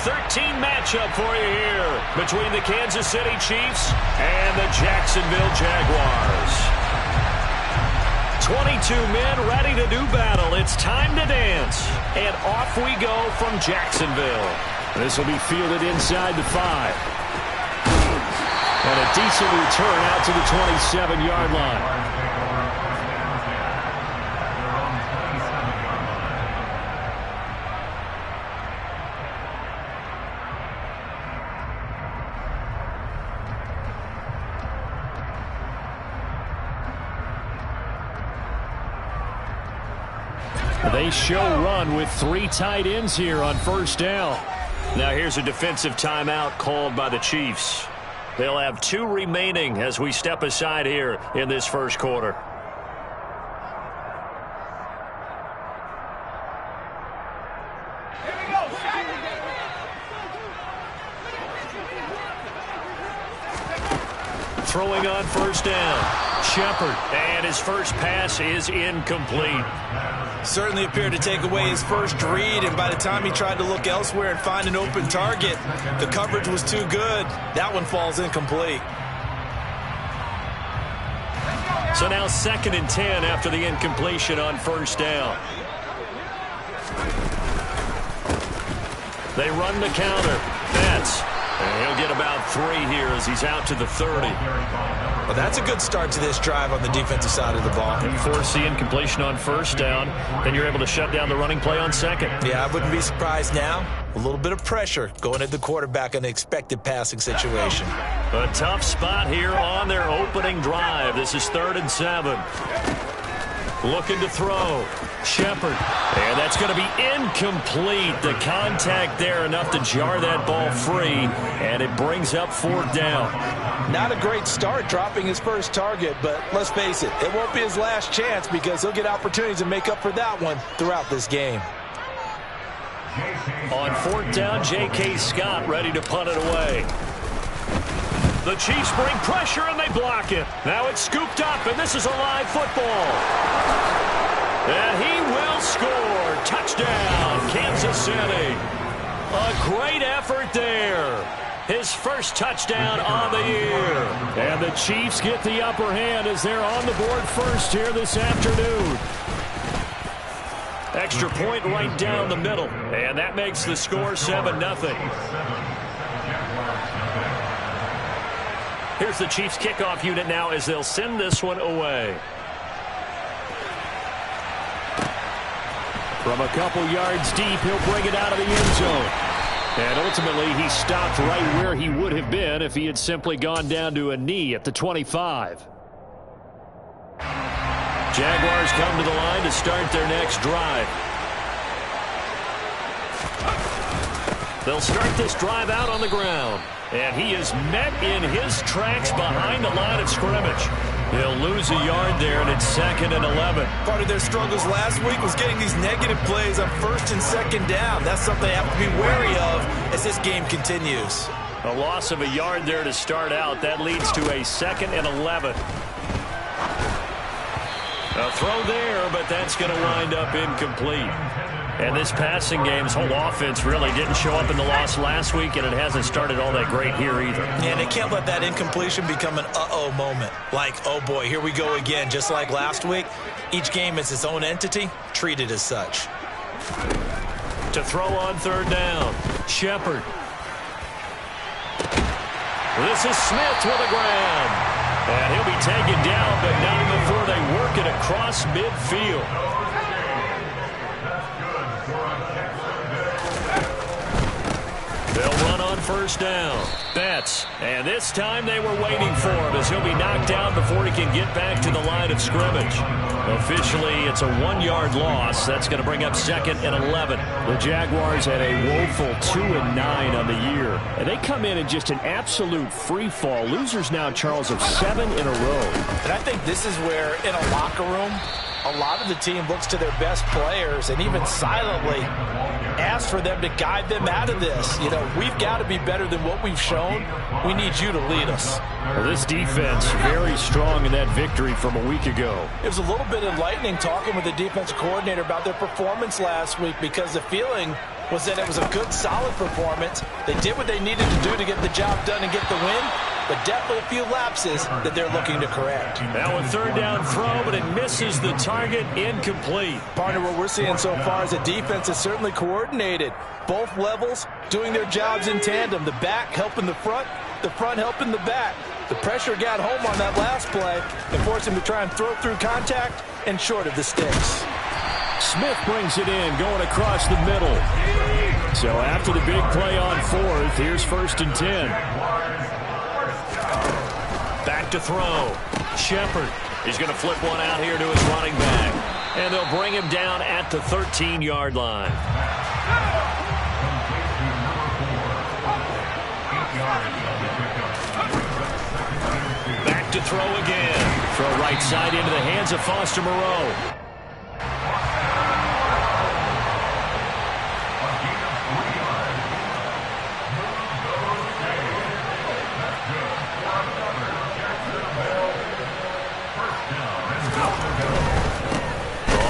13 matchup for you here between the Kansas City Chiefs and the Jacksonville Jaguars. 22 men ready to do battle. It's time to dance. And off we go from Jacksonville. This will be fielded inside the 5. And a decent return out to the 27-yard line. They show run with 3 tight ends here on first down. Now here's a defensive timeout called by the Chiefs. They'll have 2 remaining as we step aside here in this first quarter. Throwing on first down. Shepard, and his first pass is incomplete. Certainly appeared to take away his first read, and by the time he tried to look elsewhere and find an open target, the coverage was too good. That one falls incomplete. So now 2nd and 10 after the incompletion on first down. They run the counter. Betts. And he'll get about 3 here as he's out to the 30. Well, that's a good start to this drive on the defensive side of the ball. And force the incompletion on first down. Then you're able to shut down the running play on 2nd. Yeah, I wouldn't be surprised now. A little bit of pressure going at the quarterback in an expected passing situation. A tough spot here on their opening drive. This is 3rd and 7. Looking to throw. Shepard. And that's going to be incomplete. The contact there enough to jar that ball free. And it brings up 4th down. Not a great start dropping his first target, but let's face it, it won't be his last chance because he'll get opportunities to make up for that one throughout this game. On 4th down, J.K. Scott ready to punt it away. The Chiefs bring pressure and they block it. Now it's scooped up and this is a live football. And he will score. Touchdown, Kansas City. A great effort there. His first touchdown on the year. And the Chiefs get the upper hand as they're on the board first here this afternoon. Extra point right down the middle. And that makes the score 7-0. Here's the Chiefs kickoff unit now as they'll send this one away. From a couple yards deep, he'll bring it out of the end zone. And ultimately, he stopped right where he would have been if he had simply gone down to a knee at the 25. Jaguars come to the line to start their next drive. They'll start this drive out on the ground. And he is met in his tracks behind the line of scrimmage. He'll lose a yard there, and it's 2nd and 11. Part of their struggles last week was getting these negative plays on 1st and 2nd down. That's something they have to be wary of as this game continues. A loss of a yard there to start out. That leads to a 2nd and 11. A throw there, but that's going to wind up incomplete. And this passing game's whole offense really didn't show up in the loss last week, and it hasn't started all that great here either. Yeah, they can't let that incompletion become an uh-oh moment. Like, oh boy, here we go again. Just like last week, each game is its own entity, treated as such. To throw on 3rd down, Shepard. This is Smith with a grab. And he'll be taken down, but not before they work it across midfield. They'll run on 1st down. Betts. And this time they were waiting for him as he'll be knocked down before he can get back to the line of scrimmage. Officially, it's a 1-yard loss. That's going to bring up 2nd and 11. The Jaguars had a woeful 2-9 on the year. And they come in just an absolute free fall. Losers now, Charles, of 7 in a row. And I think this is where, in a locker room, a lot of the team looks to their best players and even silently asks for them to guide them out of this. You know, we've got to be better than what we've shown. We need you to lead us. Well, this defense very strong in that victory from a week ago. It was a little bit enlightening talking with the defensive coordinator about their performance last week because the feeling was that it was a good, solid performance. They did what they needed to do to get the job done and get the win, but definitely a few lapses that they're looking to correct. Now a third down throw, but it misses the target, incomplete. Partner, what we're seeing so far is the defense is certainly coordinated. Both levels doing their jobs in tandem. The back helping the front helping the back. The pressure got home on that last play and forced him to try and throw through contact and short of the sticks. Smith brings it in, going across the middle. So after the big play on fourth, here's 1st and 10. Back to throw. Shepard. He's going to flip one out here to his running back. And they'll bring him down at the 13-yard line. Back to throw again. Throw right side into the hands of Foster Moreau.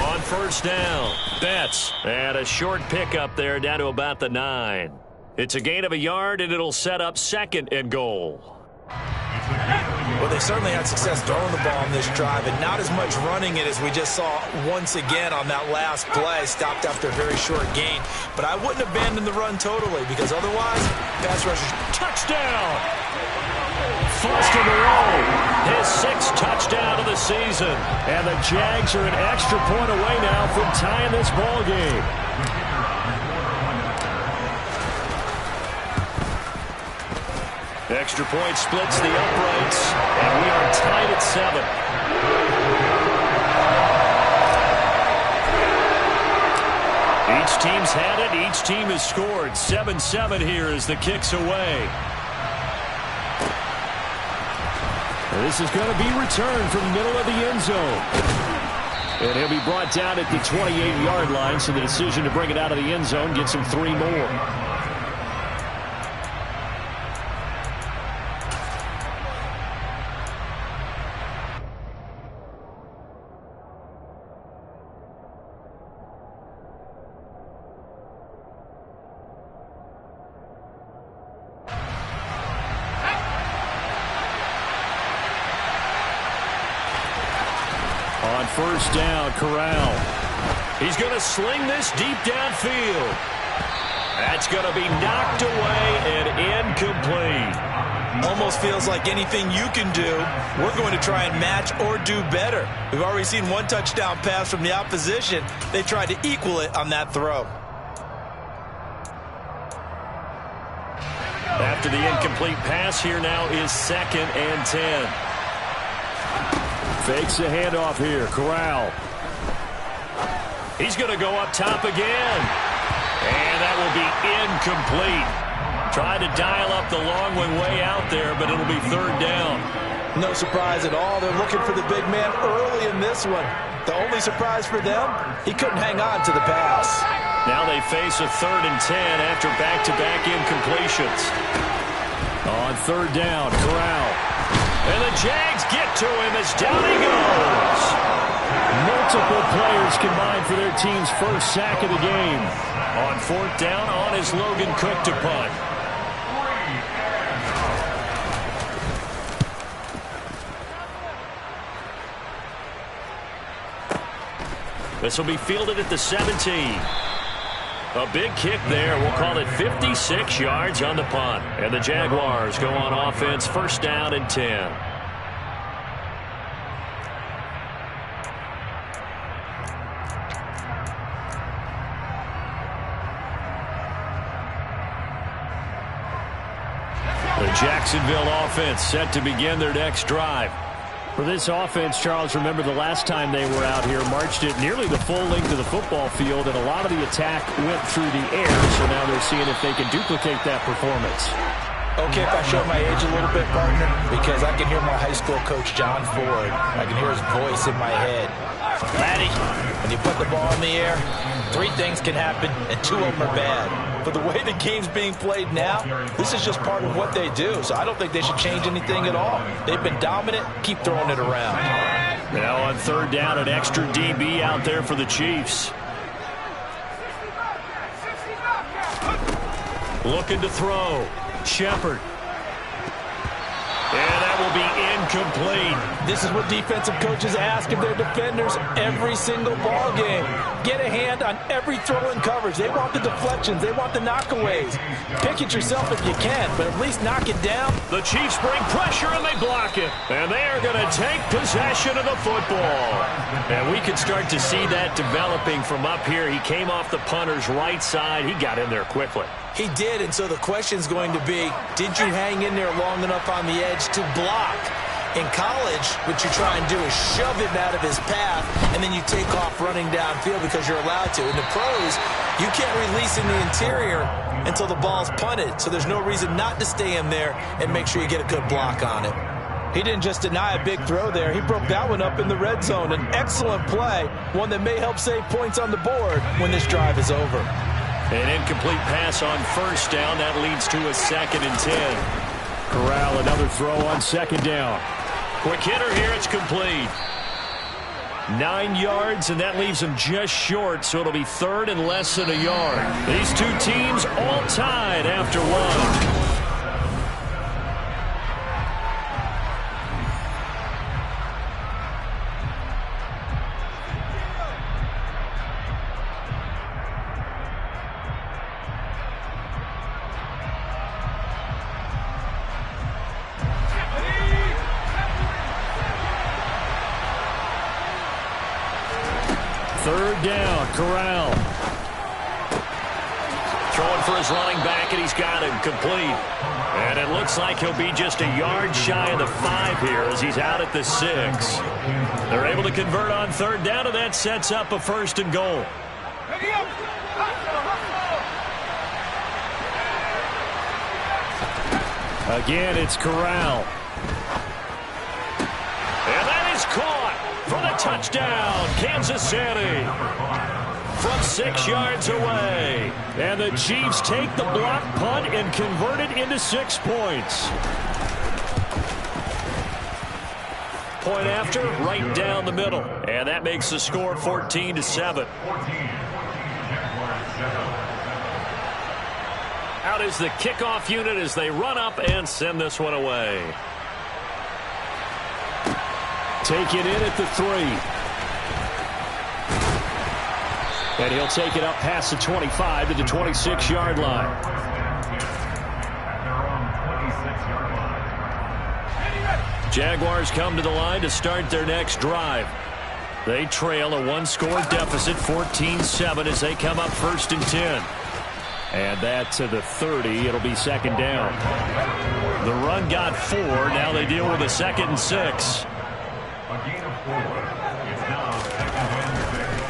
On first down, Betts. And a short pickup there down to about the 9. It's a gain of a yard, and it'll set up 2nd and goal. Well, they certainly had success throwing the ball on this drive, and not as much running it as we just saw once again on that last play. Stopped after a very short gain. But I wouldn't abandon the run totally, because otherwise, pass rushers. Touchdown! Foster Moreau, his 6th touchdown of the season. And the Jags are an extra point away now from tying this ball game. Extra point splits the uprights, and we are tied at 7. Each team's had it. Each team has scored. 7-7 here as the kick's away. And this is going to be returned from the middle of the end zone. And he'll be brought down at the 28-yard line, so the decision to bring it out of the end zone gets him 3 more. On first down, Corral. He's going to sling this deep downfield. That's going to be knocked away and incomplete. Almost feels like anything you can do, we're going to try and match or do better. We've already seen one touchdown pass from the opposition. They tried to equal it on that throw. After the incomplete pass, here now is 2nd and 10. Fakes the handoff here. Corral. He's going to go up top again. And that will be incomplete. Tried to dial up the long one way out there, but it'll be 3rd down. No surprise at all. They're looking for the big man early in this one. The only surprise for them, he couldn't hang on to the pass. Now they face a 3rd and 10 after back-to-back incompletions. On 3rd down, Corral. And the Jags get to him as down he goes. Multiple players combined for their team's 1st sack of the game. On 4th down, on is Logan Cook to punt. This will be fielded at the 17. A big kick there. We'll call it 56 yards on the punt. And the Jaguars go on offense, 1st down and 10. The Jacksonville offense set to begin their next drive. For this offense, Charles, remember the last time they were out here, marched it nearly the full length of the football field, and a lot of the attack went through the air, so now they're seeing if they can duplicate that performance. Okay, if I show my age a little bit, partner, because I can hear my high school coach, John Ford. I can hear his voice in my head. Laddie, when you put the ball in the air, 3 things can happen, and 2 of them are bad. But the way the game's being played now, this is just part of what they do. So I don't think they should change anything at all. They've been dominant. Keep throwing it around. Now on 3rd down, an extra DB out there for the Chiefs. Looking to throw. Shepard. And that will be incomplete. This is what defensive coaches ask of their defenders every single ball game. Get a hand on every throw in coverage. They want the deflections. They want the knockaways. Pick it yourself if you can, but at least knock it down. The Chiefs bring pressure, and they block it. And they are going to take possession of the football. And we can start to see that developing from up here. He came off the punter's right side. He got in there quickly. He did, and so the question's going to be, did you hang in there long enough on the edge to block? In college, what you try and do is shove him out of his path, and then you take off running downfield because you're allowed to. In the pros, you can't release in the interior until the ball's punted, so there's no reason not to stay in there and make sure you get a good block on it. He didn't just deny a big throw there. He broke that one up in the red zone. An excellent play, one that may help save points on the board when this drive is over. An incomplete pass on first down. That leads to a 2nd and 10. Corral, another throw on 2nd down. Quick hitter here. It's complete. 9 yards, and that leaves him just short, so it'll be 3rd and less than a yard. These two teams all tied after one. Down, Corral. Throwing for his running back, and he's got him complete. And it looks like he'll be just a yard shy of the 5 here as he's out at the 6. They're able to convert on 3rd down, and that sets up a 1st and goal. Again, it's Corral. And that is caught for the touchdown, Kansas City. From 6 yards away. And the Chiefs take the block punt and convert it into 6 points. Point after, right down the middle. And that makes the score 14-7. Out is the kickoff unit as they run up and send this one away. Take it in at the 3. And he'll take it up past the 25 to the 26-yard line. Jaguars come to the line to start their next drive. They trail a 1-score deficit, 14-7, as they come up 1st and 10. And that to the 30. It'll be 2nd down. The run got 4. Now they deal with a 2nd and 6.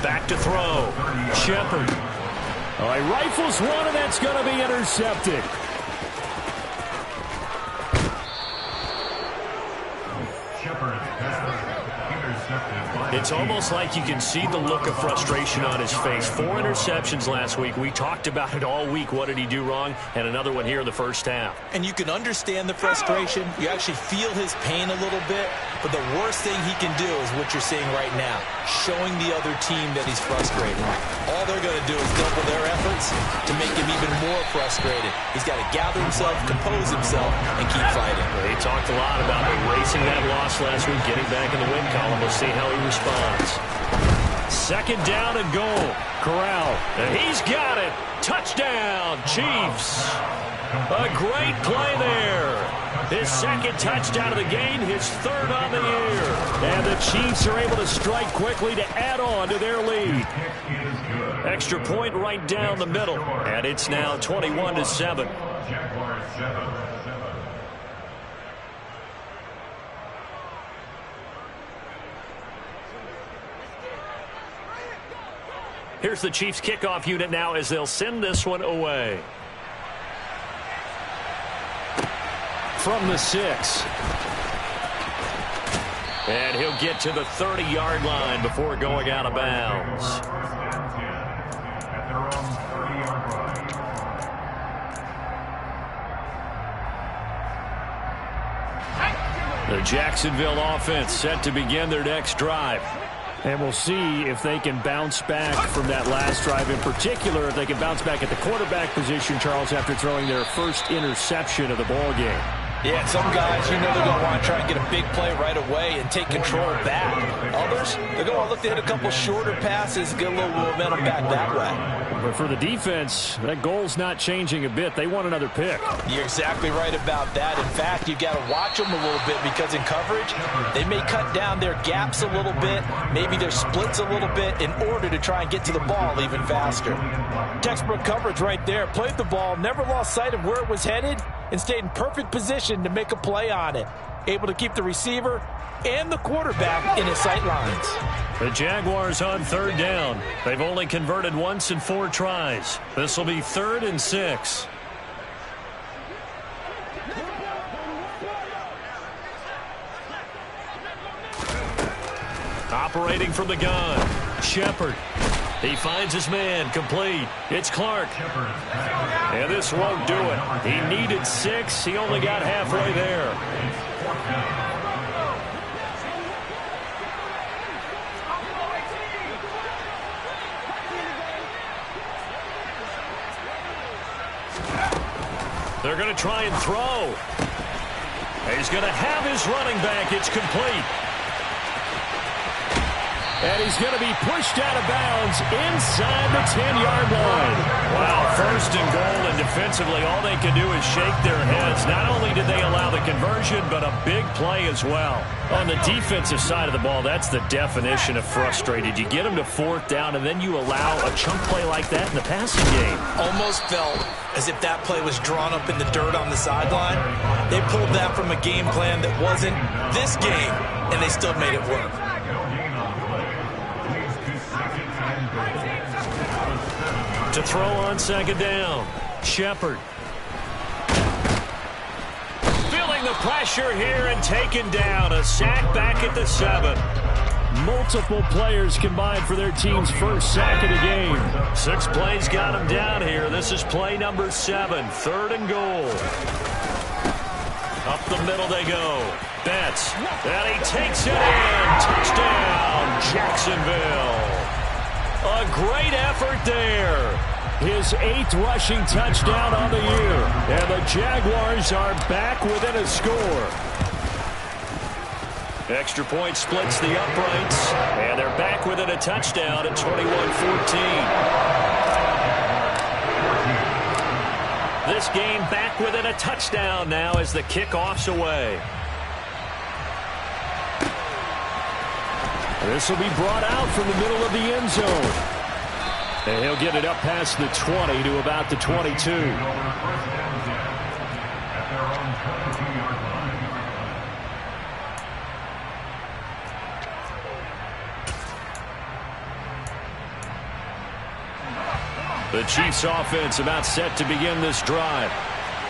Back to throw. Shepard. All right, rifles one, and that's going to be intercepted. It's almost like you can see the look of frustration on his face. 4 interceptions last week. We talked about it all week. What did he do wrong? And another one here in the first half. And you can understand the frustration. You actually feel his pain a little bit. But the worst thing he can do is what you're seeing right now, showing the other team that he's frustrated. All they're going to do is double their efforts to make him even more frustrated. He's got to gather himself, compose himself, and keep fighting. He talked a lot about erasing that loss last week, getting back in the win column. We'll see how he responds. 2nd down and goal. Corral, and he's got it. Touchdown, Chiefs. A great play there. His 2nd touchdown of the game, his 3rd on the year. And the Chiefs are able to strike quickly to add on to their lead. Extra point right down the middle. And it's now 21-7. Here's the Chiefs kickoff unit now as they'll send this one away. From the 6. And he'll get to the 30-yard line before going out of bounds. The Jacksonville offense set to begin their next drive. And we'll see if they can bounce back from that last drive, in particular, if they can bounce back at the quarterback position, Charles, after throwing their first interception of the ball game. Yeah, some guys, they're going to want to try and get a big play right away and take control back. Others, they're going to look to hit a couple shorter passes, get a little momentum back that way. But for the defense, that goal's not changing a bit. They want another pick. You're exactly right about that. In fact, you've got to watch them a little bit because in coverage, they may cut down their gaps a little bit, maybe their splits a little bit in order to try and get to the ball even faster. Textbook coverage right there. Played the ball, never lost sight of where it was headed, and stayed in perfect position to make a play on it. Able to keep the receiver and the quarterback in his sight lines. The Jaguars on third down. They've only converted once in 4 tries. This will be 3rd and 6. Operating from the gun, Shepard. He finds his man, complete. It's Clark. And this won't do it. He needed 6. He only got halfway there. They're going to try and throw. He's going to have his running back. It's complete. And he's going to be pushed out of bounds inside the 10-yard line. Wow, 1st and goal, and defensively all they can do is shake their heads. Not only did they allow the conversion, but a big play as well. On the defensive side of the ball, that's the definition of frustrated. You get them to 4th down, and then you allow a chunk play like that in the passing game. Almost felt as if that play was drawn up in the dirt on the sideline. They pulled that from a game plan that wasn't this game, and they still made it work. To throw on 2nd down, Shepard. Feeling the pressure here and taken down. A sack back at the 7. Multiple players combined for their team's first sack of the game. 6 plays got him down here. This is play number 7, 3rd and goal. Up the middle they go. Betts, and he takes it in. Touchdown, Jacksonville. A great effort there. His 8th rushing touchdown on the year. And the Jaguars are back within a score. Extra point splits the uprights. And they're back within a touchdown at 21-14. This game back within a touchdown now as the kickoff's away. This will be brought out from the middle of the end zone. And he'll get it up past the 20 to about the 22. The Chiefs offense about set to begin this drive.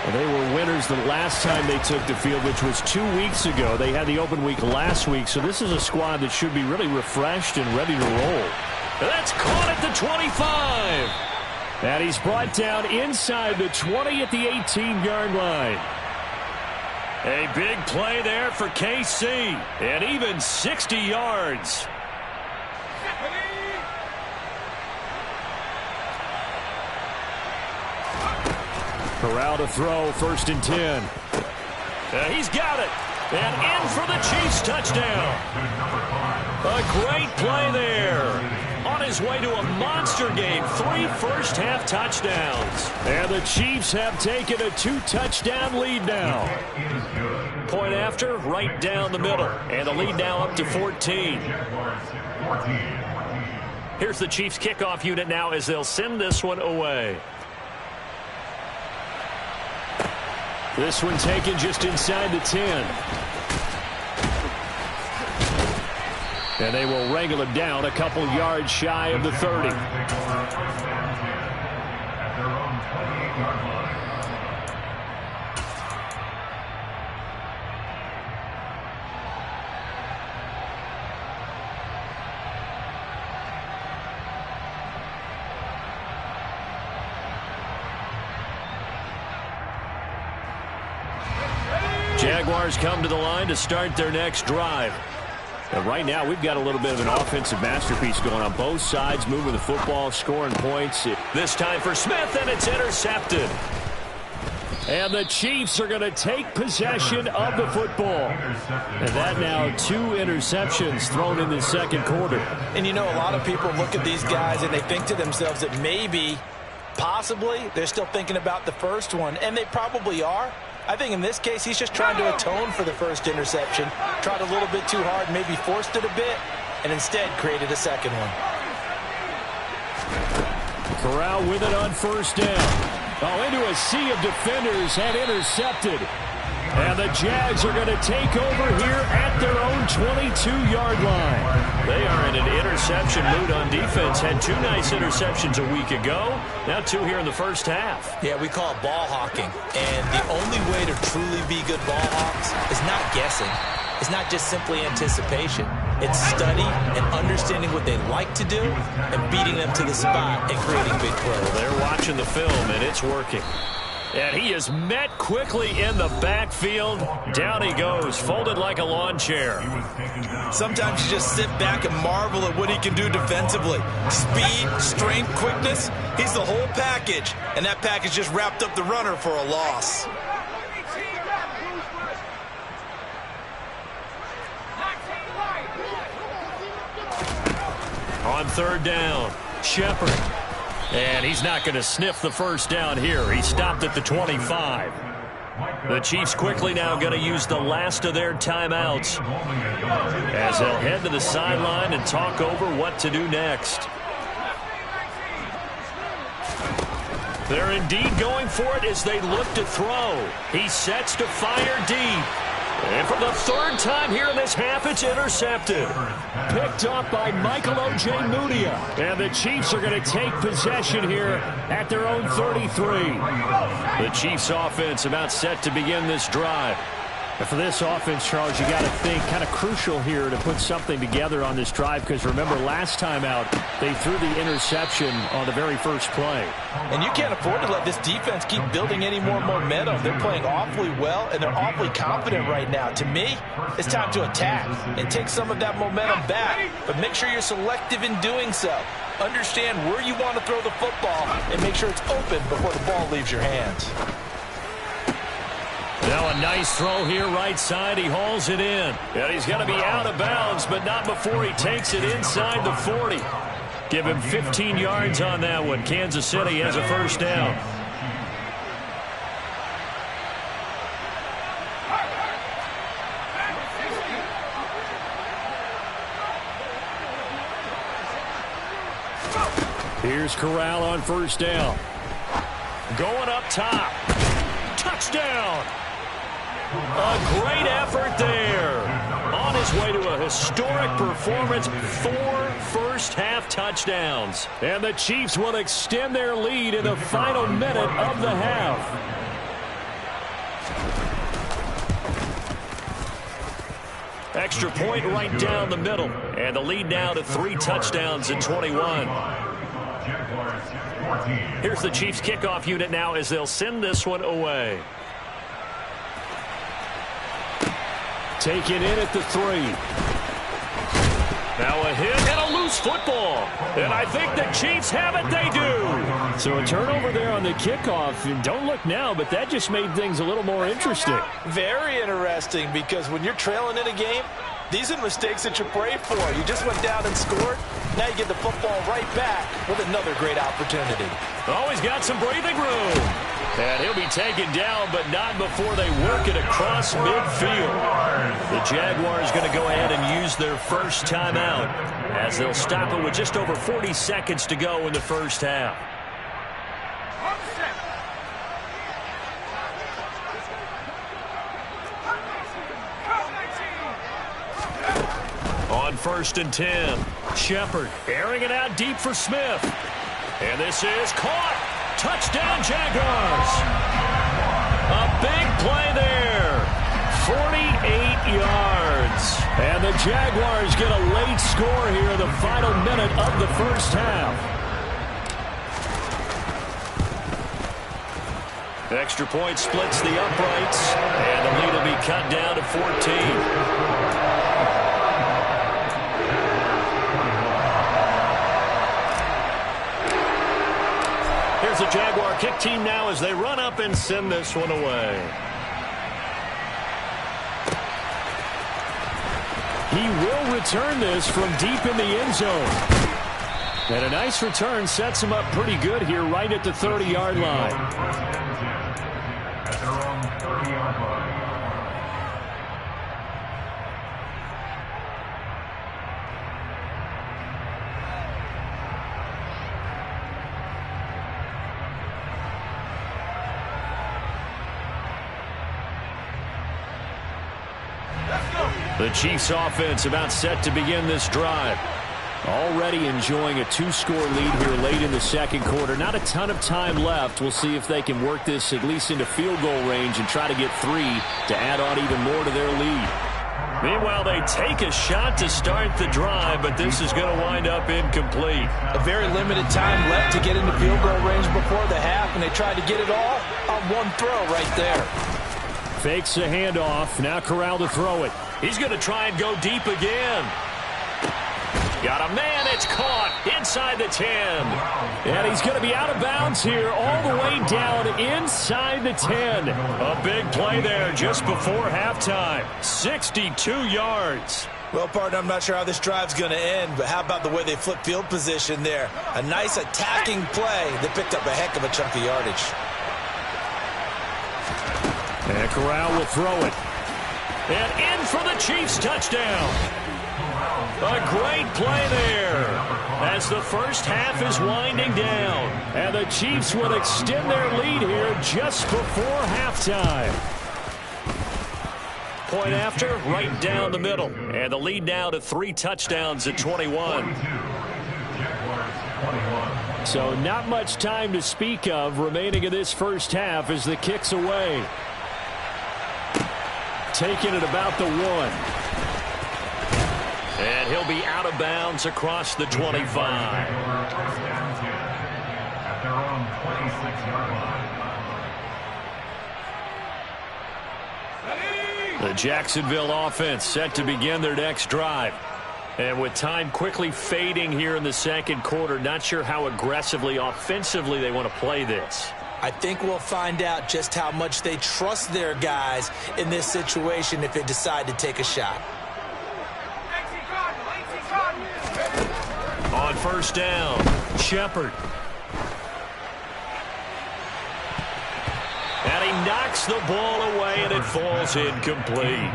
And they were winners the last time they took the field, which was 2 weeks ago. They had the open week last week, so this is a squad that should be really refreshed and ready to roll. That's caught at the 25. And he's brought down inside the 20 at the 18-yard line. A big play there for KC, and even 60 yards. Corral to throw, 1st and 10. He's got it. And in for the Chiefs touchdown. A great play there. On his way to a monster game, 3 first-half touchdowns. And the Chiefs have taken a 2-touchdown lead now. Point after, right down the middle. And the lead now up to 14. Here's the Chiefs kickoff unit now as they'll send this one away. This one taken just inside the 10. And they will wrangle him down a couple yards shy of the 30. Jaguars come to the line to start their next drive. And right now, we've got a little bit of an offensive masterpiece going on both sides, moving the football, scoring points. This time for Smith, and it's intercepted. And the Chiefs are going to take possession of the football. And that now 2 interceptions thrown in the second quarter. And you know, a lot of people look at these guys and they think to themselves that maybe, possibly, they're still thinking about the first one. And they probably are. I think in this case, he's just trying to atone for the first interception. Tried a little bit too hard, maybe forced it a bit, and instead created a second one. Corral with it on first down. Oh, into a sea of defenders and intercepted. And the Jags are going to take over here at their own 22-yard line. They are in an interception mood on defense. Had 2 nice interceptions a week ago. Now 2 here in the first half. Yeah, we call it ball hawking. And the only way to truly be good ball hawks is not guessing. It's not just simply anticipation. It's study and understanding what they like to do and beating them to the spot and creating big plays. Well, they're watching the film, and it's working. And he is met quickly in the backfield. Down he goes, folded like a lawn chair. Sometimes you just sit back and marvel at what he can do defensively. Speed, strength, quickness, he's the whole package. And that package just wrapped up the runner for a loss. On third down, Shepard. And he's not going to sniff the first down here. He stopped at the 25. The Chiefs quickly now going to use the last of their timeouts as they'll head to the sideline and talk over what to do next. They're indeed going for it as they look to throw. He sets to fire deep. And for the 3rd time here in this half, it's intercepted. Picked up by Michael O.J. Mudia. And the Chiefs are going to take possession here at their own 33. The Chiefs offense about set to begin this drive. And for this offense, Charles, you got to think kind of crucial here to put something together on this drive, because remember last time out they threw the interception on the very first play. And you can't afford to let this defense keep building any more momentum. They're playing awfully well, and they're awfully confident right now. To me, it's time to attack and take some of that momentum back, but make sure you're selective in doing so. Understand where you want to throw the football and make sure it's open before the ball leaves your hands. Now a nice throw here right side. He hauls it in. And he's going to be out of bounds, but not before he takes it inside the 40. Give him 15 yards on that one. Kansas City has a first down. Here's Corral on first down. Going up top. Touchdown. A great effort there. On his way to a historic performance, 4 first-half touchdowns. And the Chiefs will extend their lead in the final minute of the half. Extra point right down the middle. And the lead now to 3 touchdowns in 21. Here's the Chiefs kickoff unit now as they'll send this one away. Taken in at the 3. Now a hit and a loose football. And I think the Chiefs have it. They do. So a turnover there on the kickoff. And don't look now, but that just made things a little more interesting. Very interesting, because when you're trailing in a game, these are mistakes that you pray for. You just went down and scored. Now you get the football right back with another great opportunity. Oh, he's got some breathing room. And he'll be taken down, but not before they work it across midfield. The Jaguars going to go ahead and use their first timeout as they'll stop it with just over 40 seconds to go in the first half. On 1st and 10, Shepard airing it out deep for Smith. And this is caught. Touchdown, Jaguars. A big play there. 48 yards. And the Jaguars get a late score here in the final minute of the first half. Extra point splits the uprights. And the lead will be cut down to 14. Here's the Jaguar kick team now as they run up and send this one away. He will return this from deep in the end zone. And a nice return sets him up pretty good here right at the 30-yard line. The Chiefs offense about set to begin this drive. Already enjoying a 2-score lead here late in the second quarter. Not a ton of time left. We'll see if they can work this at least into field goal range and try to get 3 to add on even more to their lead. Meanwhile, they take a shot to start the drive, but this is going to wind up incomplete. A very limited time left to get into field goal range before the half, and they tried to get it all on one throw right there. Fakes the handoff. Now Corral to throw it. He's going to try and go deep again. Got a man. It's caught inside the 10. And he's going to be out of bounds here all the way down inside the 10. A big play there just before halftime. 62 yards. Well, partner, I'm not sure how this drive's going to end, but how about the way they flip field position there? A nice attacking play that picked up a heck of a chunk of yardage. And Corral will throw it. And in for the Chiefs touchdown. A great play there as the first half is winding down. And the Chiefs will extend their lead here just before halftime. Point after, right down the middle. And the lead now to 3 touchdowns at 21. So not much time to speak of remaining in this first half as the kick's away. Taking it about the 1. And he'll be out of bounds across the 25. The Jacksonville offense set to begin their next drive. And with time quickly fading here in the second quarter, not sure how aggressively, offensively they want to play this. I think we'll find out just how much they trust their guys in this situation if they decide to take a shot. On first down, Shepard. And he knocks the ball away, and it falls incomplete.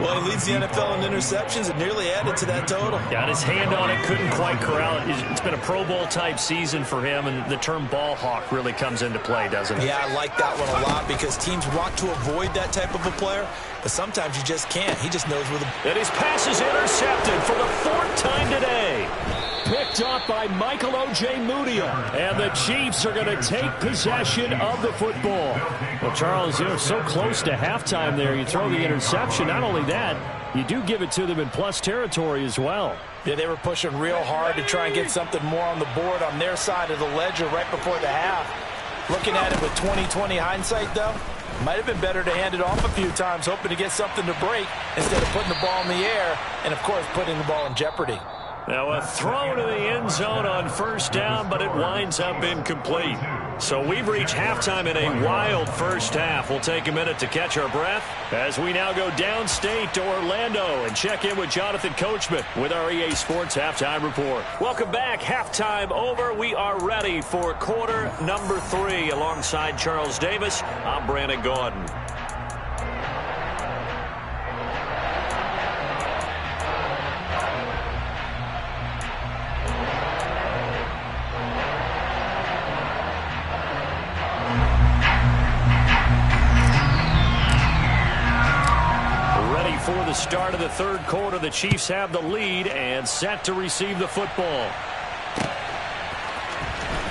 Well, he leads the NFL in interceptions and nearly added to that total. Got his hand on it, couldn't quite corral it. It's been a Pro Bowl-type season for him, and the term ball hawk really comes into play, doesn't it? Yeah, I like that one a lot because teams want to avoid that type of a player, but sometimes you just can't. He just knows where the... And his pass is intercepted for the 4th time today. Picked off by Michael O.J. Mudia. And the Chiefs are going to take possession of the football. Well, Charles, you're so close to halftime there. You throw the interception. Not only that, you do give it to them in plus territory as well. Yeah, they were pushing real hard to try and get something more on the board on their side of the ledger right before the half. Looking at it with 20/20 hindsight, though, might have been better to hand it off a few times, hoping to get something to break instead of putting the ball in the air and, of course, putting the ball in jeopardy. Now a throw to the end zone on first down, but it winds up incomplete. So we've reached halftime in a wild first half. We'll take a minute to catch our breath as we now go downstate to Orlando and check in with Jonathan Coachman with our EA Sports Halftime Report. Welcome back. Halftime over. We are ready for quarter number 3 alongside Charles Davis. I'm Brandon Gaudin. For the start of the third quarter, the Chiefs have the lead and set to receive the football.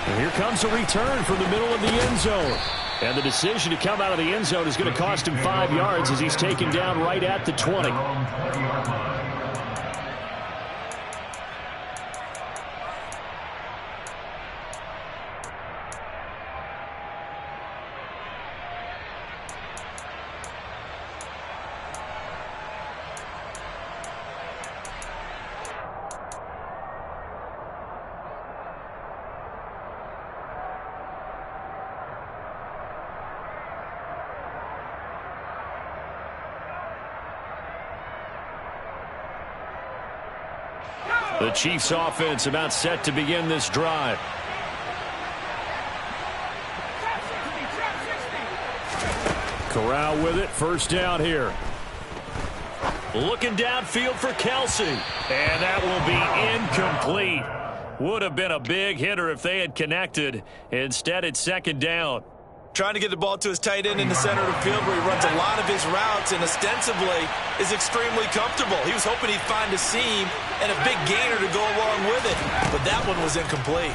And here comes a return from the middle of the end zone. And the decision to come out of the end zone is going to cost him 5 yards as he's taken down right at the 20. The Chiefs offense about set to begin this drive. Corral with it, first down here. Looking downfield for Kelsey. And that will be incomplete. Would have been a big hitter if they had connected. Instead, it's second down. Trying to get the ball to his tight end in the center of the field where he runs a lot of his routes and ostensibly is extremely comfortable. He was hoping he'd find a seam and a big gainer to go along with it, but that one was incomplete.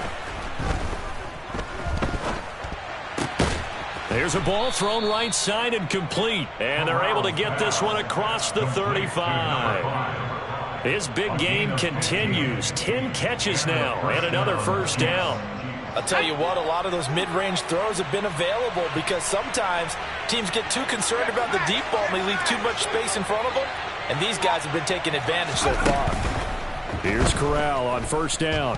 There's a ball thrown right side and complete, and they're able to get this one across the 35. His big game continues. 10 catches now and another first down. I'll tell you what, a lot of those mid-range throws have been available because sometimes teams get too concerned about the deep ball and they leave too much space in front of them, and these guys have been taking advantage so far. Here's Corral on first down.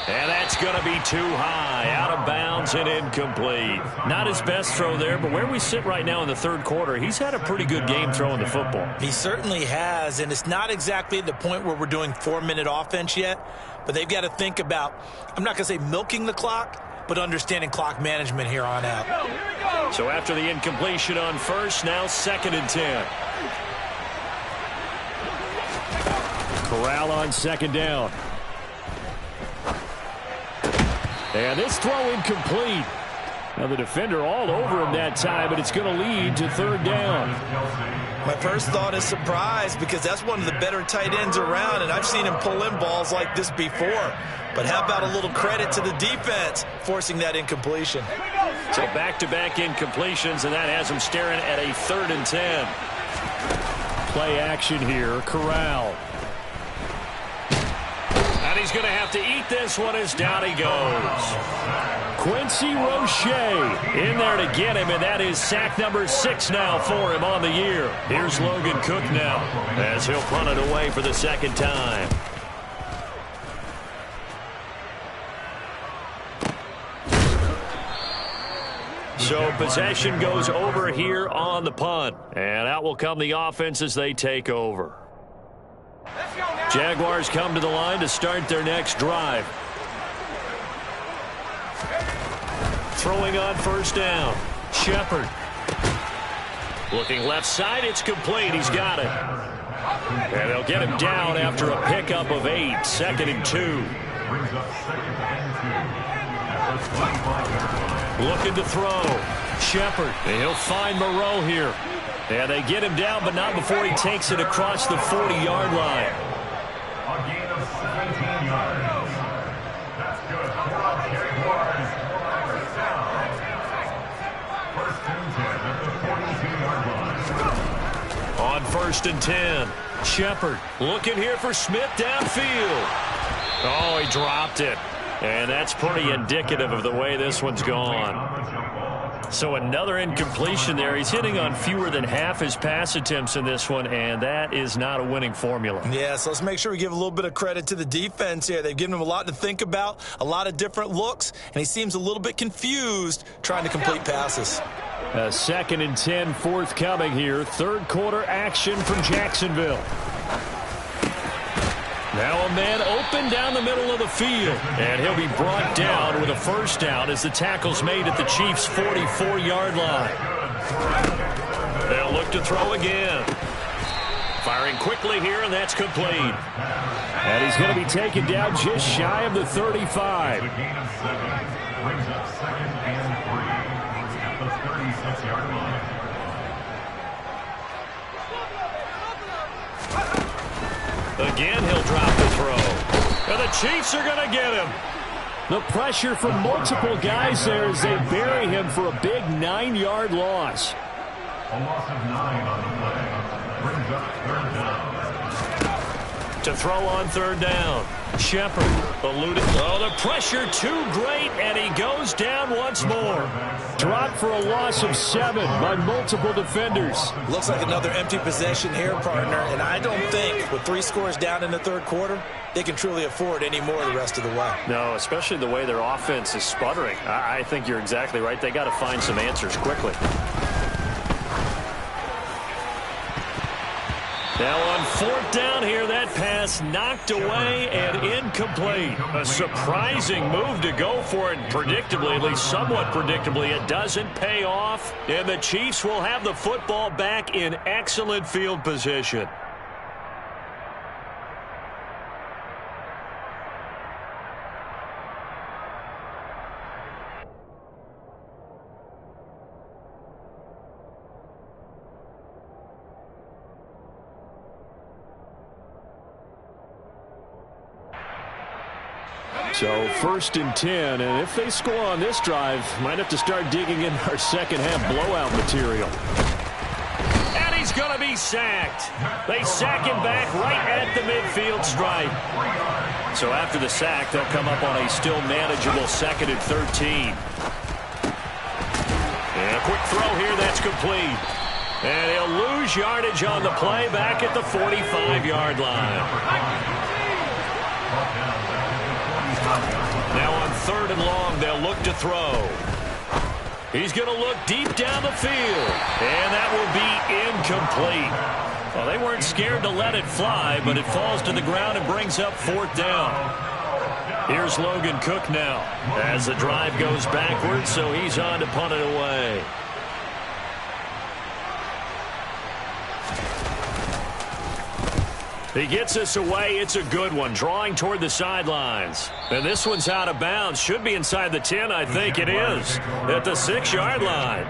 And that's going to be too high, out of bounds and incomplete. Not his best throw there, but where we sit right now in the third quarter, he's had a pretty good game throwing the football. He certainly has, and it's not exactly at the point where we're doing 4-minute offense yet, but they've got to think about, I'm not going to say milking the clock, but understanding clock management here on out. So after the incompletion on first, now 2nd and 10. Corral on second down. And this throw incomplete. Now the defender all over him that time, but it's going to lead to third down. My first thought is surprise because that's one of the better tight ends around, and I've seen him pull in balls like this before. But how about a little credit to the defense forcing that incompletion? So back-to-back incompletions, and that has him staring at a 3rd and 10. Play action here, Corral. And he's going to have to eat this one as down he goes. Quincy Roche in there to get him, and that is sack number 6 now for him on the year. Here's Logan Cook now as he'll punt it away for the second time. So possession goes over here on the punt, and out will come the offense as they take over. Jaguars come to the line to start their next drive. Throwing on first down. Shepard. Looking left side, it's complete. He's got it. And they'll get him down after a pickup of 8. 2nd and 2. Looking to throw. Shepard. And he'll find Moreau here. And they get him down, but not before he takes it across the 40-yard line. A gain of 17 yards. That's good. Jaguars. First down. First and 10 at the 42-yard line. On 1st and 10, Shepard looking here for Smith downfield. Oh, he dropped it. And that's pretty indicative of the way this one's gone. So another incompletion there. He's hitting on fewer than half his pass attempts in this one, and that is not a winning formula. Yeah, so let's make sure we give a little bit of credit to the defense here. They've given him a lot to think about, a lot of different looks, and he seems a little bit confused trying to complete passes. 2nd and 10 forthcoming here. Third quarter action from Jacksonville. Now a man open down the middle of the field. And he'll be brought down with a first down as the tackle's made at the Chiefs' 44-yard line. They'll look to throw again. Firing quickly here, and that's complete. And he's going to be taken down just shy of the 35. The gain of 7 brings up 2nd and 3 at the 36-yard line. Again, he'll drop the throw. And the Chiefs are going to get him. The pressure from multiple guys there as they bury him for a big 9-yard loss. A loss of 9 on the play. Brings up 3rd down. To throw on 3rd down. Shepard eluded. Oh, the pressure too great, and he goes down once more. Dropped for a loss of 7 by multiple defenders. Looks like another empty possession here, partner, and I don't think with 3 scores down in the third quarter, they can truly afford any more the rest of the way. No, especially the way their offense is sputtering. I think you're exactly right. They got to find some answers quickly. Now on fourth down here, that pass knocked away and incomplete. A surprising move to go for it. Predictably, at least somewhat predictably, it doesn't pay off. And the Chiefs will have the football back in excellent field position. So first and 10, and if they score on this drive, might have to start digging in our second half blowout material. And he's going to be sacked. They sack him back right at the midfield stripe. So after the sack, they'll come up on a still manageable 2nd and 13. And a quick throw here, that's complete. And he'll lose yardage on the play back at the 45-yard line. Now on 3rd and long, they'll look to throw. He's going to look deep down the field. And that will be incomplete. Well, they weren't scared to let it fly, but it falls to the ground and brings up 4th down. Here's Logan Cook now as the drive goes backwards, so he's on to punt it away. He gets us away. It's a good one, drawing toward the sidelines. And this one's out of bounds. Should be inside the 10, I think it is, at the 6-yard line.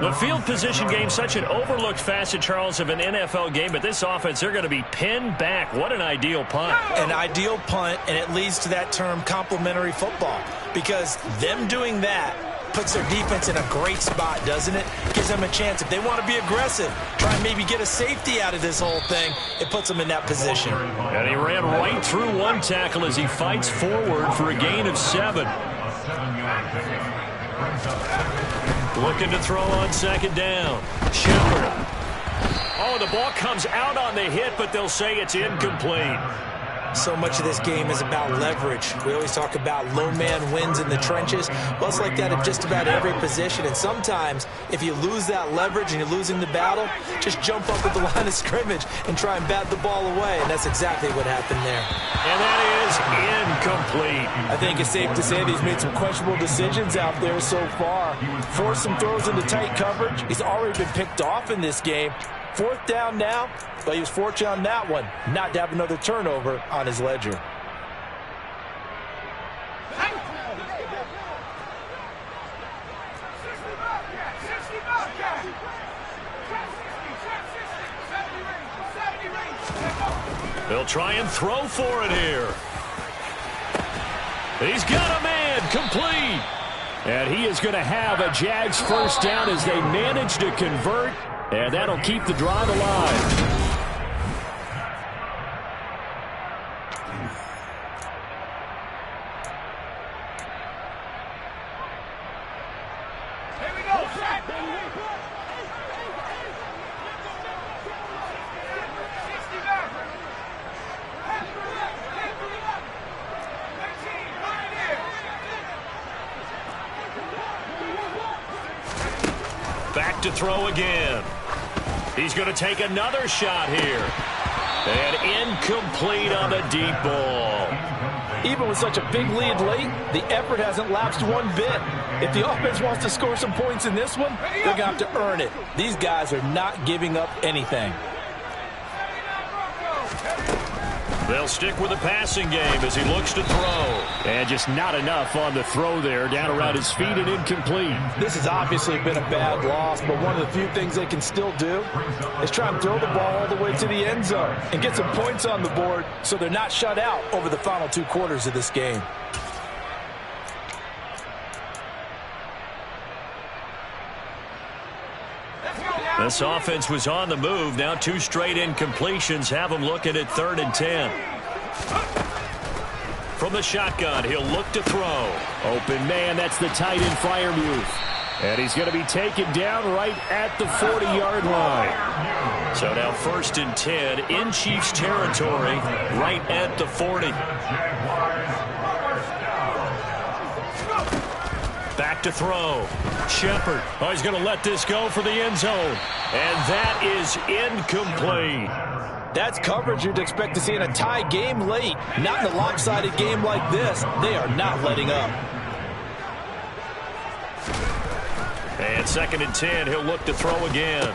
The field position game, such an overlooked facet, Charles, of an NFL game. But this offense, they're going to be pinned back. What an ideal punt. An ideal punt, and it leads to that term complementary football. Because them doing that puts their defense in a great spot, doesn't it? Gives them a chance. If they want to be aggressive, try and maybe get a safety out of this whole thing, it puts them in that position. And he ran right through one tackle as he fights forward for a gain of 7. Looking to throw on 2nd down. Shepard. Oh, the ball comes out on the hit, but they'll say it's incomplete. So much of this game is about leverage. We always talk about low man wins in the trenches. Well, it's like that in just about every position. And sometimes, if you lose that leverage and you're losing the battle, just jump up at the line of scrimmage and try and bat the ball away. And that's exactly what happened there. And that is incomplete. I think it's safe to say that he's made some questionable decisions out there so far. Forced some throws into tight coverage. He's already been picked off in this game. 4th down now, but he was fortunate on that one not to have another turnover on his ledger. They'll try and throw for it here. He's got a man, complete. And he is going to have a Jags first down as they manage to convert. And that'll keep the drive alive. Back to throw again. He's going to take another shot here. And incomplete on the deep ball. Even with such a big lead late, the effort hasn't lapsed one bit. If the offense wants to score some points in this one, they're going to have to earn it. These guys are not giving up anything. They'll stick with the passing game as he looks to throw. And just not enough on the throw there. Down around his feet and incomplete. This has obviously been a bad loss, but one of the few things they can still do is try and throw the ball all the way to the end zone and get some points on the board so they're not shut out over the final 2 quarters of this game. This offense was on the move. Now 2 straight incompletions have them looking at 3rd and 10. From the shotgun, he'll look to throw. Open man, that's the tight end Freiermuth. And he's going to be taken down right at the 40-yard line. So now 1st and 10 in Chiefs territory, right at the 40. Back to to throw. Shepard. Oh, he's going to let this go for the end zone. And that is incomplete. That's coverage you'd expect to see in a tie game late. Not in a lopsided game like this. They are not letting up. And 2nd and 10, he'll look to throw again.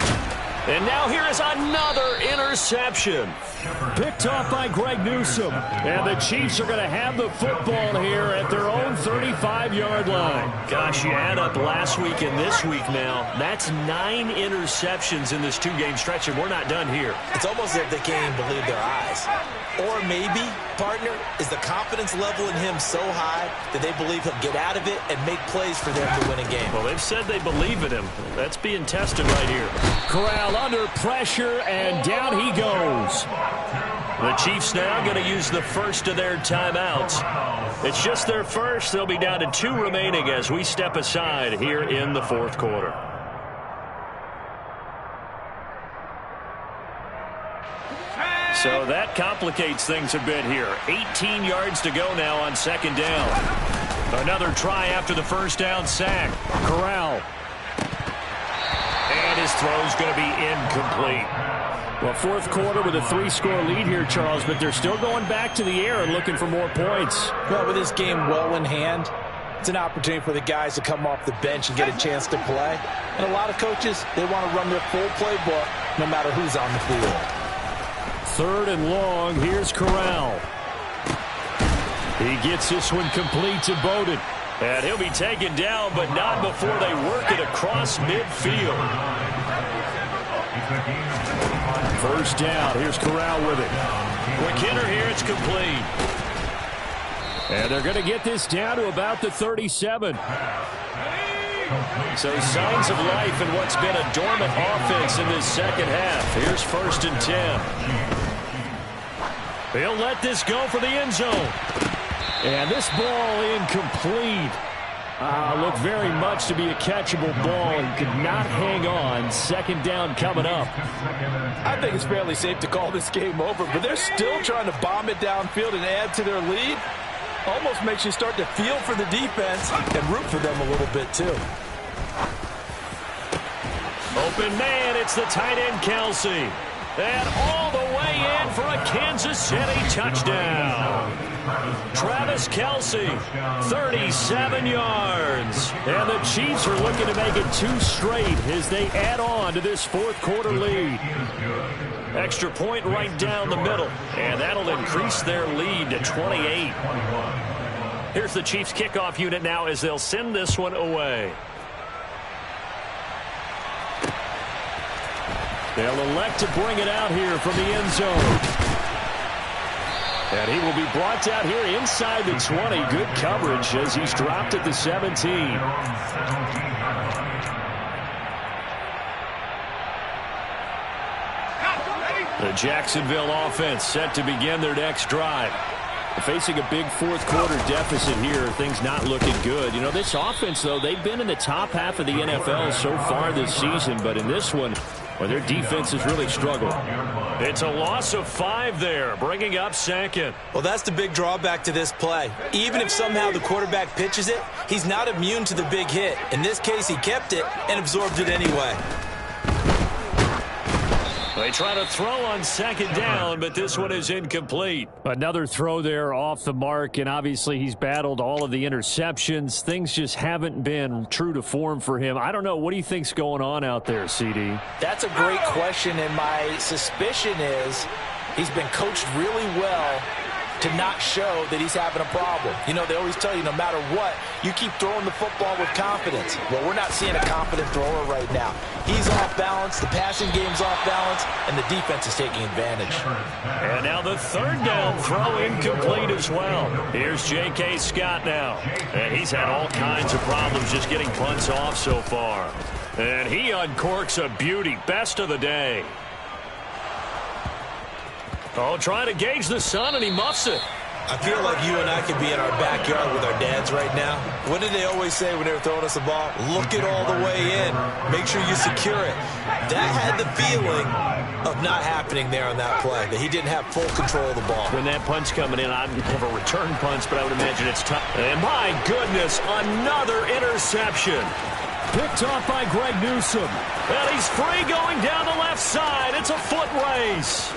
And now here is another interception. Picked off by Greg Newsome. And the Chiefs are going to have the football here at their own 35-yard line. Gosh, you add up last week and this week now. That's 9 interceptions in this 2-game stretch, and we're not done here. It's almost as if they can't even believe their eyes. Or maybe, partner, is the confidence level in him so high that they believe he'll get out of it and make plays for them to win a game. Well, they've said they believe in him. That's being tested right here. Corral under pressure, and down he goes. The Chiefs now going to use the first of their timeouts. It's just their first. They'll be down to 2 remaining as we step aside here in the 4th quarter. So that complicates things a bit here. 18 yards to go now on 2nd down. Another try after the first down sack. Corral. And his throw's going to be incomplete. Well, 4th quarter with a 3-score lead here, Charles, but they're still going back to the air and looking for more points. Well, with this game well in hand, it's an opportunity for the guys to come off the bench and get a chance to play. And a lot of coaches, they want to run their full playbook no matter who's on the field. 3rd and long. Here's Corral. He gets this one complete to Bowden. And he'll be taken down, but not before they work it across midfield. 1st down. Here's Corral with it. Quick hitter here. It's complete. And they're going to get this down to about the 37. So signs of life in what's been a dormant offense in this 2nd half. Here's 1st and 10. He'll let this go for the end zone. And this ball incomplete. Looked very much to be a catchable ball and could not hang on. 2nd down coming up. I think it's fairly safe to call this game over, but they're still trying to bomb it downfield and add to their lead. Almost makes you start to feel for the defense and root for them a little bit too. Open man, it's the tight end Kelsey. And all the way in for a Kansas City touchdown. Travis Kelsey, 37 yards. And the Chiefs are looking to make it 2 straight as they add on to this 4th quarter lead. Extra point right down the middle. And that'll increase their lead to 28. Here's the Chiefs kickoff unit now as they'll send this one away. They'll elect to bring it out here from the end zone. And he will be brought out here inside the 20. Good coverage as he's dropped at the 17. The Jacksonville offense set to begin their next drive. Facing a big 4th quarter deficit here, things not looking good. You know, this offense, though, they've been in the top half of the NFL so far this season, but in this one, well, their defense has really struggled. It's a loss of 5 there, bringing up 2nd. Well, that's the big drawback to this play. Even if somehow the quarterback pitches it, he's not immune to the big hit. In this case, he kept it and absorbed it anyway. They try to throw on 2nd down, but this one is incomplete. Another throw there off the mark, and obviously he's battled all of the interceptions. Things just haven't been true to form for him. I don't know. What do you think's going on out there, CD? That's a great question, and my suspicion is he's been coached really well to not show that he's having a problem. You know, they always tell you no matter what, you keep throwing the football with confidence. Well, we're not seeing a confident thrower right now. He's off balance, the passing game's off balance, and the defense is taking advantage. And now the 3rd down throw incomplete as well. Here's J.K. Scott now. And he's had all kinds of problems just getting punts off so far. And he uncorks a beauty. Best of the day. Oh, trying to gauge the sun, and he muffs it. I feel like you and I could be in our backyard with our dads right now. What did they always say when they were throwing us a ball? Look it all the way in. Make sure you secure it. That had the feeling of not happening there on that play, that he didn't have full control of the ball. When that punch coming in, I'd have a return punch, but I would imagine it's tough. And my goodness, another interception. Picked off by Greg Newsome. And he's free going down the left side. It's a foot race.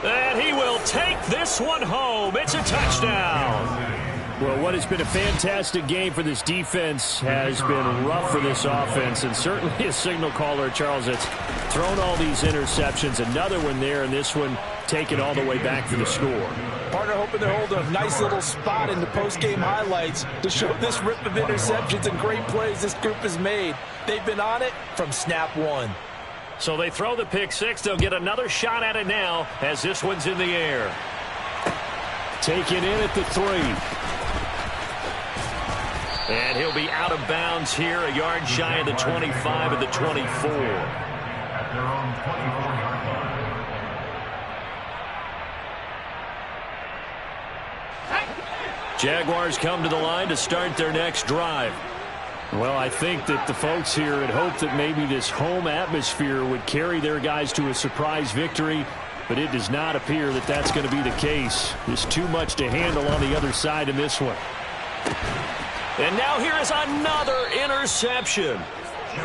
And he will take this one home. It's a touchdown. Well, what has been a fantastic game for this defense has been rough for this offense, and certainly a signal caller, Charles, that's thrown all these interceptions. Another one there, and this one taken all the way back for the score. Partner hoping to hold a nice little spot in the post-game highlights to show this rip of interceptions and great plays this group has made. They've been on it from snap one. So they throw the pick six. They'll get another shot at it now as this one's in the air. Taken in at the 3. And he'll be out of bounds here, a yard shy of the 25 of the 24. At their own 24-yard line. Jaguars come to the line to start their next drive. Well, I think that the folks here had hoped that maybe this home atmosphere would carry their guys to a surprise victory, but it does not appear that that's going to be the case. There's too much to handle on the other side in this one. And now here is another interception.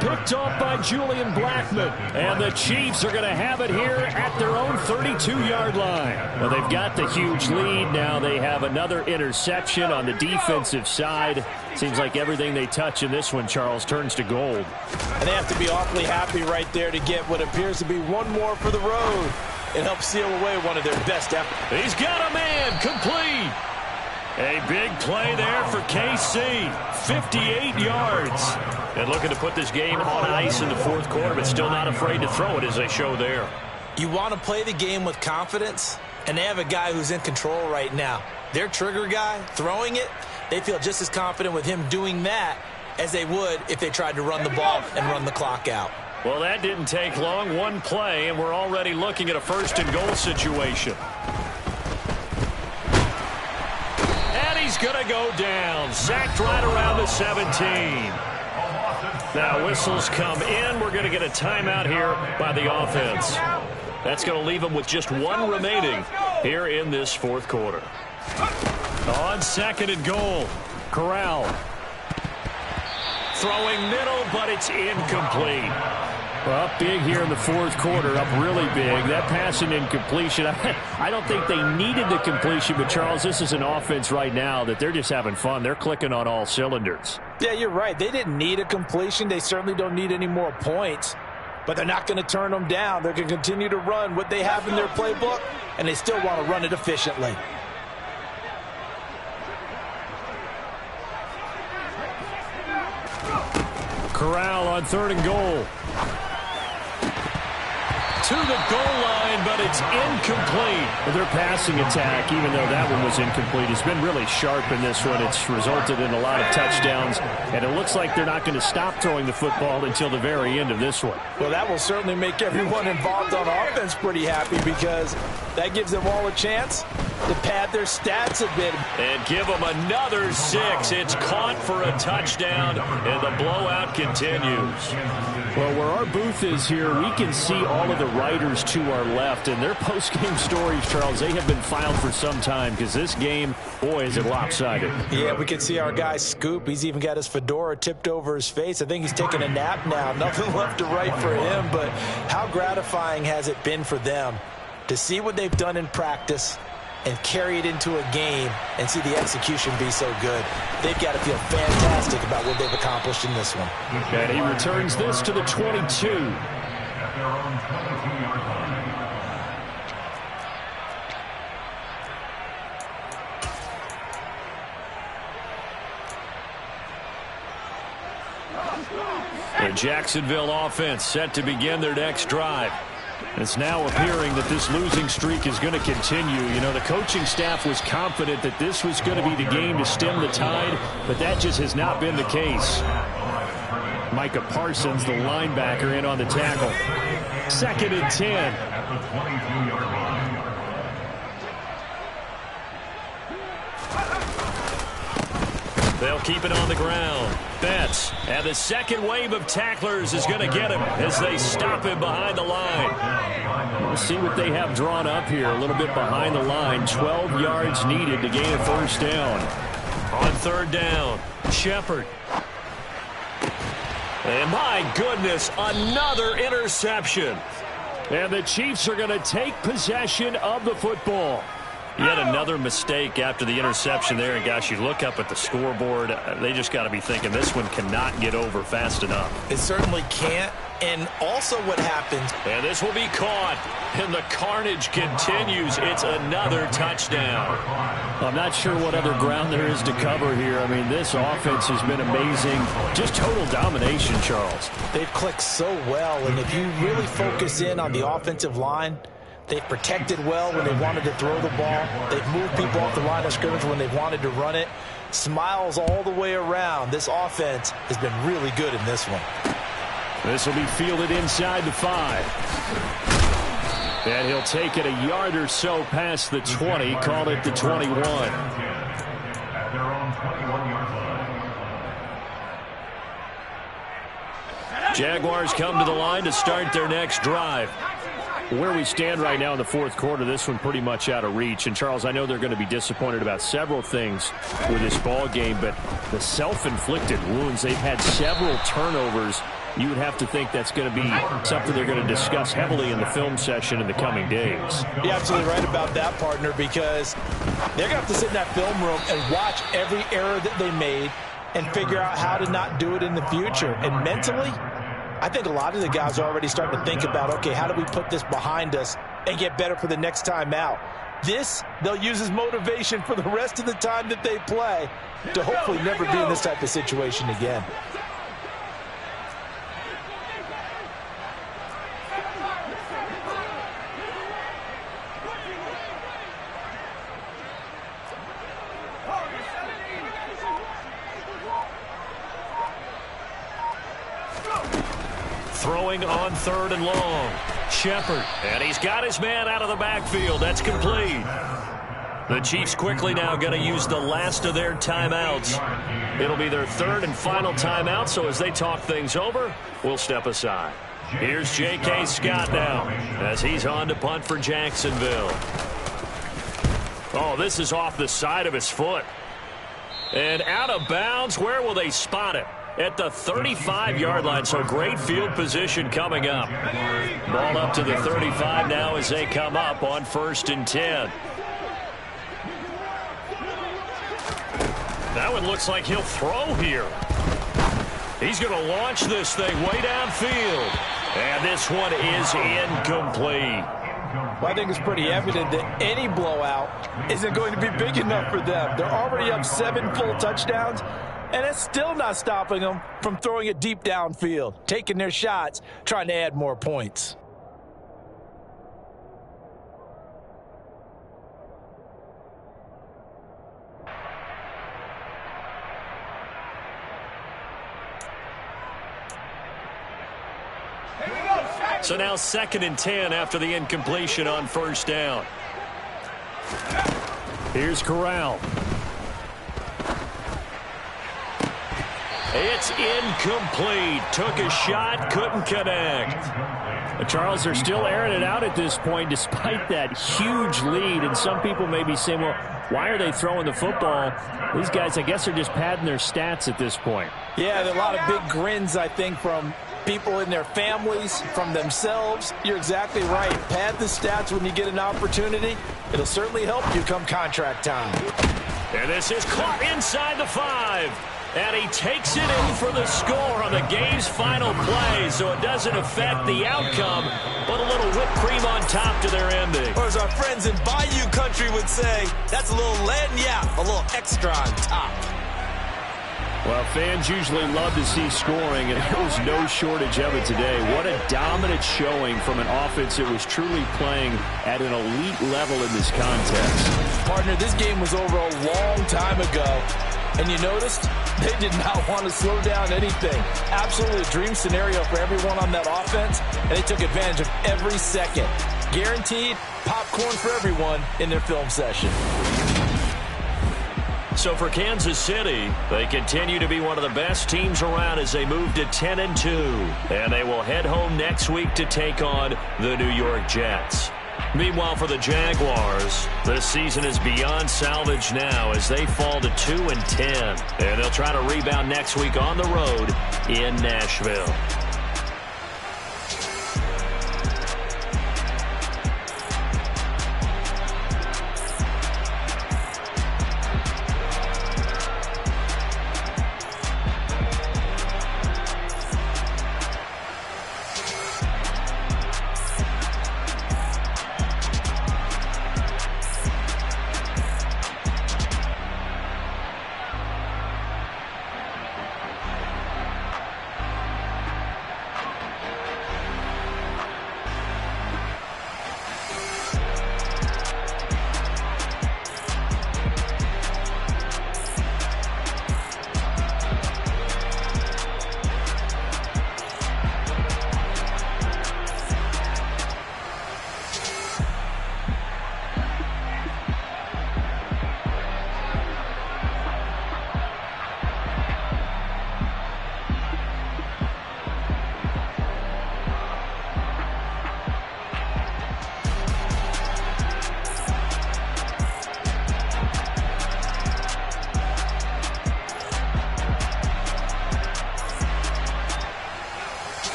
Picked off by Julian Blackmon. And the Chiefs are going to have it here at their own 32-yard line. Well, they've got the huge lead. Now they have another interception on the defensive side. Seems like everything they touch in this one, Charles, turns to gold. And they have to be awfully happy right there to get what appears to be one more for the road. It helps seal away one of their best efforts. He's got a man complete. A big play there for KC. 58 yards. And looking to put this game on ice in the fourth quarter, but still not afraid to throw it as they show there. You want to play the game with confidence, and they have a guy who's in control right now. Their trigger guy, throwing it, they feel just as confident with him doing that as they would if they tried to run the ball and run the clock out. Well, that didn't take long. One play, and we're already looking at a first-and-goal situation. He's going to go down. Sacked right around the 17. Now whistles come in. We're going to get a timeout here by the offense. That's going to leave them with just one remaining here in this fourth quarter. On second and goal, Corral. Throwing middle, but it's incomplete. Well, up big here in the fourth quarter, up really big. That pass and incompletion, I don't think they needed the completion, but Charles, this is an offense right now that they're just having fun. They're clicking on all cylinders. Yeah, you're right. They didn't need a completion. They certainly don't need any more points, but they're not going to turn them down. They're going to continue to run what they have in their playbook, and they still want to run it efficiently. Corral on third and goal. To the goal line, but it's incomplete. Well, their passing attack, even though that one was incomplete, has been really sharp in this one. It's resulted in a lot of touchdowns, and it looks like they're not going to stop throwing the football until the very end of this one. Well, that will certainly make everyone involved on offense pretty happy because that gives them all a chance to pad their stats a bit. And give them another 6. It's caught for a touchdown, and the blowout continues. Well, where our booth is here, we can see all of the writers to our left, and their post-game stories, Charles, they have been filed for some time because this game, boy, is it lopsided. Yeah, we can see our guy Scoop. He's even got his fedora tipped over his face. I think he's taking a nap now. Nothing left to write for him, but how gratifying has it been for them to see what they've done in practice and carry it into a game and see the execution be so good. They've got to feel fantastic about what they've accomplished in this one. And he returns this to the 22. At their own 22-yard line. The Jacksonville offense set to begin their next drive. It's now appearing that this losing streak is going to continue. You know, the coaching staff was confident that this was going to be the game to stem the tide, but that just has not been the case. Micah Parsons, the linebacker, in on the tackle. Second and 10. At the 22-yard line. They'll keep it on the ground. Betts. And the second wave of tacklers is going to get him as they stop him behind the line. We'll see what they have drawn up here. A little bit behind the line. 12 yards needed to gain a first down. On third down, Shepard. And my goodness, another interception. And the Chiefs are going to take possession of the football. Yet another mistake after the interception there. And, gosh, you look up at the scoreboard, they just got to be thinking this one cannot get over fast enough. It certainly can't. And also what happens. And this will be caught. And the carnage continues. It's another touchdown. I'm not sure what other ground there is to cover here. I mean, this offense has been amazing. Just total domination, Charles. They've clicked so well. And if you really focus in on the offensive line, they've protected well when they wanted to throw the ball. They've moved people off the line of scrimmage when they've wanted to run it. Smiles all the way around. This offense has been really good in this one. This will be fielded inside the 5. And he'll take it a yard or so past the 20. Call it the 21. At their own 21-yard line. Jaguars come to the line to start their next drive. Where we stand right now in the fourth quarter, this one pretty much out of reach. And, Charles, I know they're going to be disappointed about several things with this ball game, but the self-inflicted wounds, they've had several turnovers. You would have to think that's going to be something they're going to discuss heavily in the film session in the coming days. You're absolutely right about that, partner, because they're going to have to sit in that film room and watch every error that they made and figure out how to not do it in the future. And mentally, I think a lot of the guys are already starting to think about, okay, how do we put this behind us and get better for the next time out? This, they'll use as motivation for the rest of the time that they play to hopefully never be in this type of situation again. Throwing on third and long. Shepard. And he's got his man out of the backfield. That's complete. The Chiefs quickly now going to use the last of their timeouts. It'll be their third and final timeout, so as they talk things over, we'll step aside. Here's J.K. Scott now as he's on to punt for Jacksonville. Oh, this is off the side of his foot. And out of bounds. Where will they spot it? At the 35-yard line, so great field position coming up. Ball up to the 35 now as they come up on 1st and 10. That one looks like he'll throw here. He's going to launch this thing way downfield. And this one is incomplete. Well, I think it's pretty evident that any blowout isn't going to be big enough for them. They're already up 7 full touchdowns. And it's still not stopping them from throwing it deep downfield, taking their shots, trying to add more points. So now 2nd and 10 after the incompletion on 1st down. Here's Corral. It's incomplete. Took a shot, couldn't connect. Charles, they're still airing it out at this point despite that huge lead. And some people may be saying, well, why are they throwing the football? These guys, I guess, are just padding their stats at this point. Yeah, there are a lot of big grins, I think, from people in their families, from themselves. You're exactly right. Pad the stats when you get an opportunity. It'll certainly help you come contract time. And this is caught inside the 5. And he takes it in for the score on the game's final play, so it doesn't affect the outcome, but a little whipped cream on top to their ending. Or as our friends in Bayou Country would say, that's a little lagniappe, a little extra on top. Well, fans usually love to see scoring, and there was no shortage of it today. What a dominant showing from an offense that was truly playing at an elite level in this contest. Partner, this game was over a long time ago. And you noticed they did not want to slow down anything. Absolutely a dream scenario for everyone on that offense, and they took advantage of every second. Guaranteed popcorn for everyone in their film session. So for Kansas City, they continue to be one of the best teams around as they move to 10-2. And they will head home next week to take on the New York Jets. Meanwhile, for the Jaguars, this season is beyond salvage now as they fall to 2-10. And they'll try to rebound next week on the road in Nashville.